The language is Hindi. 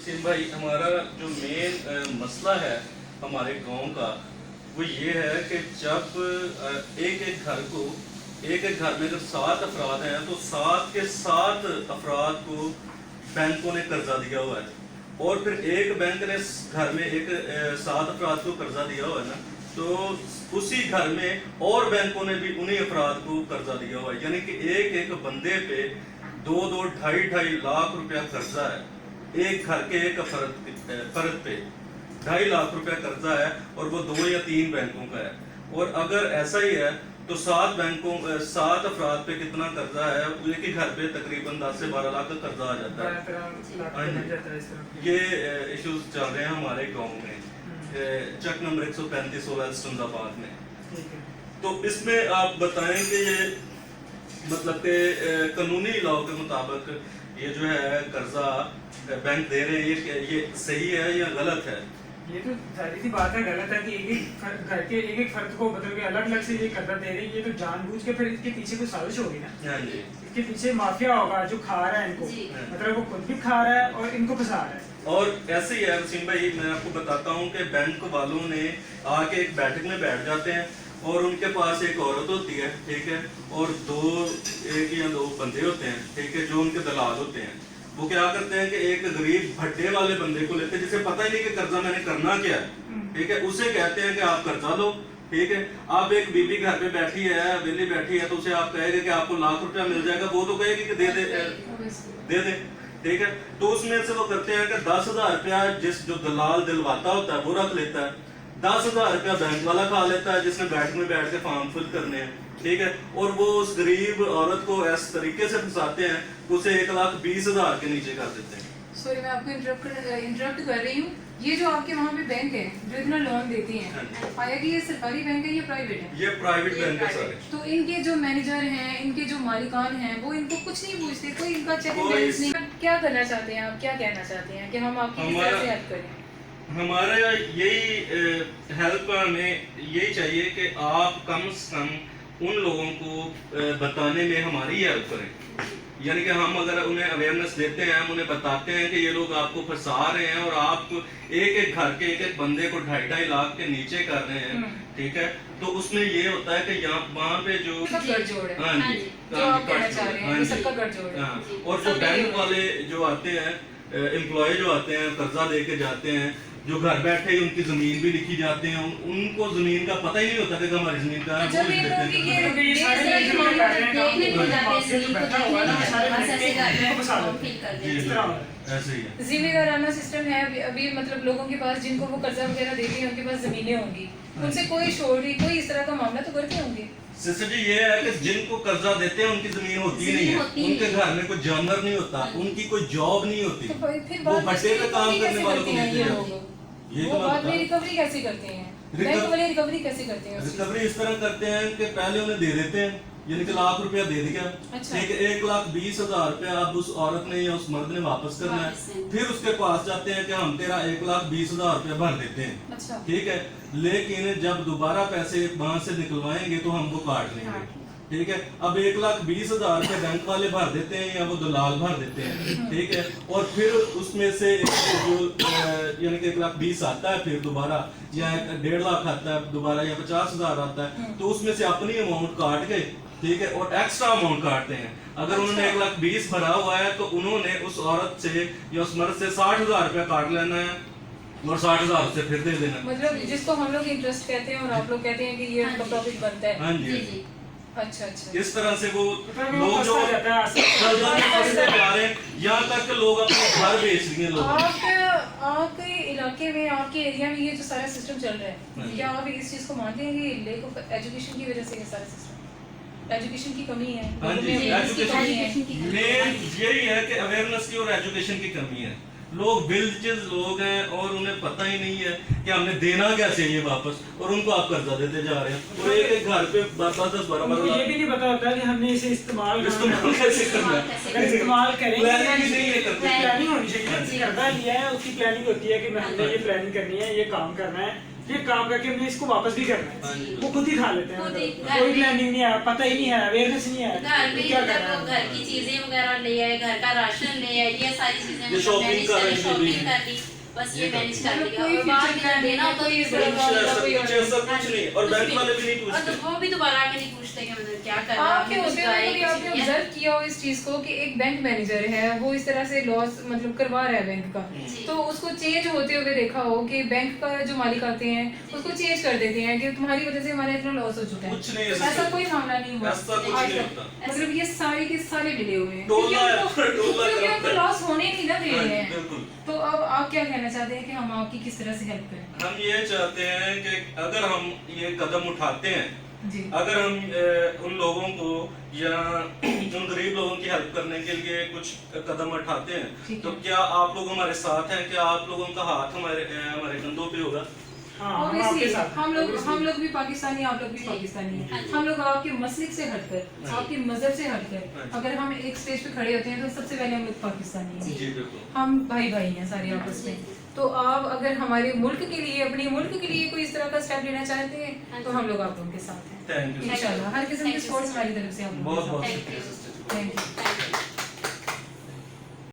सिंह भाई, हमारा जो मेन मसला है हमारे गांव का वो ये है कि जब एक एक घर में जब 7 अफराद हैं तो 7 के 7 अफराद को बैंकों ने कर्जा दिया हुआ है और फिर एक बैंक ने घर में 7 अफराद को कर्जा दिया हुआ है ना, तो उसी घर में और बैंकों ने भी उन्हीं अफराद को कर्जा दिया हुआ है, यानी कि एक एक बंदे पे 2-2, 2.5 लाख रुपया कर्जा है। एक घर के एक फर्द पे 2.5 लाख रुपया कर्जा है और वो 2 या 3 बैंकों का है। और अगर ऐसा ही है तो 7 अफराद पे कितना कर्जा है, एक ही घर पे तकरीबन 10 से 12 लाख का कर्जा आ जाता है। ये इश्यूज चल रहे हैं हमारे गांव में, चक नंबर 135 सोलहबाद में। तो इसमें आप बताएं कि ये मतलब के कानूनी लॉ के मुताबिक ये जो है कर्जा बैंक दे रहे हैं, ये सही है या गलत है? ये तो जाहिर सी बात है गलत है कि एक घर के एक फर्द को मतलब कि अलग अलग से ये कर्जा दे रही है। ये तो जानबूझ के फिर इसके पीछे कोई साजिश होगी ना। हाँ जी। इसके पीछे माफिया होगा जो खा रहा है इनको, मतलब वो खुद भी खा रहा है और इनको फंसा रहा है। और ऐसे ही है वसीम भाई, मैं आपको बताता हूँ कि बैंक वालों ने आके एक बैठक में बैठ जाते हैं और उनके पास एक औरत होती है, ठीक है, और 1 या 2 बंदे होते हैं, ठीक है, जो उनके दलाल होते हैं। वो क्या करते हैं कि एक गरीब भट्टे वाले बंदे को लेते हैं जिसे पता ही नहीं कि कर्जा मैंने करना क्या है, ठीक है, उसे कहते हैं कि आप कर्जा लो, ठीक है। अब एक बीबी घर पे बैठी है, वेली बैठी है, तो उसे आप कहेंगे कि आपको लाख रुपया मिल जाएगा, वो तो कहेगी कि दे दे, ठीक है। तो उसमें से वो करते हैं कि 10,000 रुपया जो दलाल दिलवाता होता है वो रख लेता है, 10,000 रुपया बैंक वाला खा लेता है जिसने बैठ में बैठ के फॉर्म फिल करने हैं, ठीक है। और वो उस गरीब औरत को इस तरीके से फंसाते हैं, उसे 1,20,000 के नीचे कर देते हैं। सॉरी, मैं आपको इंटरप्ट कर रही हूँ। ये जो आपके वहाँ पे बैंक है जो इतना लोन देती हैं, आया कि ये सरकारी बैंक है या प्राइवेट है? ये प्राइवेट बैंक है सारे। तो इनके जो मैनेजर हैं, इनके जो मालिकान हैं, वो इनको कुछ नहीं पूछते, कोई इनका चेक एंड बैलेंस नहीं। क्या करना चाहते हैं आप, क्या कहना चाहते हैं कि हम आपकी किस तरह से हेल्प करें? हमारे यही हेल्प का हमें यही चाहिए कि आप कम से कम उन लोगों को बताने में हमारी हेल्प करें, यानी कि हम अगर उन्हें अवेयरनेस देते हैं, हम उन्हें बताते हैं कि ये लोग आपको फंसा रहे हैं और आप एक एक घर के एक एक बंदे को 2.5 लाख के नीचे कर रहे हैं, ठीक है। तो उसमें ये होता है कि यहाँ वहाँ पे जो गठजोड़ है, हाँ जी, जो आप कहना चाह रहे हैं, सबका गठजोड़ है। और जो बैंक वाले जो आते हैं, एम्प्लॉय जो आते हैं, कर्जा दे के जाते हैं, जो घर बैठे ही उनकी जमीन भी लिखी जाते हैं, उनको जमीन का पता ही नहीं होता कि हमारी जमीन का है, वो लिख देते हैं। ऐसे ही है। जिम्मेदाराना सिस्टम है अभी मतलब लोगों के पास जिनको वो कर्जा वगैरह देते हैं उनके पास जमीनें होंगी, उनसे कोई शोरी कोई इस तरह का मामला तो करते होंगे। सिस्टर जी, ये है कि जिनको कर्जा देते हैं उनकी जमीन होती नहीं है, उनके घर में कोई जानवर नहीं होता, उनकी कोई जॉब नहीं होती, वो भट्टे पे काम करने वालों को देते हैं। ये तो बाद में रिकवरी कैसे करते हैं? बैंक वाले रिकवरी कैसे करते हैं? रिकवरी इस तरह करते हैं कि पहले उन्हें दे देते हैं, यानी कि लाख रुपया दे दिया, ठीक है, 1,20,000 रुपया अब उस औरत ने या उस मर्द ने वापस करना है। फिर उसके पास जाते हैं कि हम तेरा 1,20,000 रुपया भर देते हैं, ठीक है, लेकिन जब दोबारा पैसे वहां से निकलवाएंगे तो हम वो काट लेंगे, ठीक है। अब 1,20,000 रुपये बैंक वाले भर देते हैं या वो दलाल भर देते हैं, ठीक है। और फिर उसमें से जो यानी कि 1,20,000 आता है, फिर दोबारा या 1.5 लाख आता है दोबारा, या 50,000 आता है, तो उसमें से अपनी अमाउंट काट के, ठीक है, और एक्स्ट्रा अमाउंट काटते हैं। अगर उन्होंने 1,20,000 भरा हुआ है तो उन्होंने उस औरत से या उस मर्द से 60,000 रुपया काट लेना है और 60,000 से फिर दे देना, मतलब जिसको हम लोग इंटरेस्ट कहते हैं और आप लोग कहते हैं कि ये उनका प्रॉफिट बनता है। हाँ जी। अच्छा। इस तरह से वो लोग जो यहाँ तक के लोग अपने घर बेच रहे हैं लोग। आपके इलाके में, आपके एरिया में ये जो सारा सिस्टम चल रहा है, क्या आप इस चीज को मानते हैं कि लेक ऑफ एजुकेशन की वजह से ये सारा सिस्टम, एजुकेशन की कमी है? हाँ जी, एजुकेशन मेन यही है कि अवेयरनेस की और एजुकेशन की कमी है। लोग विलेजेस लोग हैं और उन्हें पता ही नहीं है कि हमने देना क्या चाहिए वापस, और उनको आप कर्जा देते जा रहे हैं। और एक एक घर पे 10-12 ये भी नहीं पता होता कि हमने इसे इस्तेमाल कैसे करना है, इस्तेमाल करेंगे, प्लानिंग नहीं है, प्लानिंग होनी चाहिए। कर्जा लिया है उसकी प्लानिंग होती है कि हमने ये प्लानिंग करनी है, ये काम करना है, ये काम करके हमने इसको वापस भी करना हाँ जी। है, वो खुद ही खा लेते हैं, खुद ही, मतलब घर कोई में- प्लानिंग नहीं है, पता ही नहीं है, अवेयरनेस नहीं है घर में क्या मतलब करना वो है। घर की चीजें वगैरह ले आए, घर का राशन ले आए, ये सारी चीजें ये shopping मैनेज कर कर रही थी शॉपिंग भी। कर ली, बस ये ये मैनेज कर कर मतलब लिया। कोई और बाद future में देना plan होता नहीं, तो कोई ये ऐसा कुछ कोई ऐसा कुछ नहीं, और बैंक वाले भी नहीं और पूछते। वो भी दोबारा आके नहीं पूछते कि मतलब क्या करना आपके होते हुए कभी आपने है। ऑब्जर्व किया हो इस चीज को कि एक बैंक मैनेजर है, वो इस तरह से लॉस मतलब करवा रहा है बैंक का, जी। तो उसको चेंज होते हुए देखा हो कि बैंक का जो मालिक आते हैं उसको चेंज कर देते हैं कि तुम्हारी वजह से हमारा इतना लॉस हो चुका है। कुछ नहीं ऐसा ऐसा कोई मामला नहीं हुआ ऐसा कुछ आज नहीं तक। होता। मतलब ये सारे के सारे मिले हुए हैं टोला है, क्योंकि टोला उनको करते हैं। लॉस होने नहीं ना दे हाँ, रहे हैं। बिल्कुल। तो अब आप क्या कहना चाहते हैं कि हम आपकी किस तरह से हेल्प करें? हम ये चाहते हैं कि अगर हम ये कदम उठाते हैं, जी अगर हम उन लोगों को या उन गरीब लोगों की हेल्प करने के लिए कुछ कदम उठाते हैं, ठीक तो है। क्या आप लोग हमारे साथ हैं? क्या आप लोगों का हाथ हमारे कंधों पे होगा? हाँ, हम आपके Obviously, साथ हैं, हम obviously। लोग भी पाकिस्तानी, आप लोग भी जी। पाकिस्तानी हाँ हैं। जी। हम लोग आपके मसलिक से हटकर, आपके मजहब से हाँ हटकर, जी। अगर हम एक स्टेज पे खड़े होते हैं तो सबसे पहले हम लोग पाकिस्तानी हैं। जी बिल्कुल। हम भाई भाई हैं सारे आपस में। तो आप अगर हमारे मुल्क के लिए, अपने मुल्क के लिए कोई इस तरह का स्टेप लेना चाहते हैं तो हम लोग आप लोगों के साथ हैं थैंक यू। इंशाल्लाह। हर किस्म की Thank you, सपोर्ट sister। हमारी तरफ से आप लोगों बहुत के बहुत साथ Thank you. शुक्रिया। Thank you.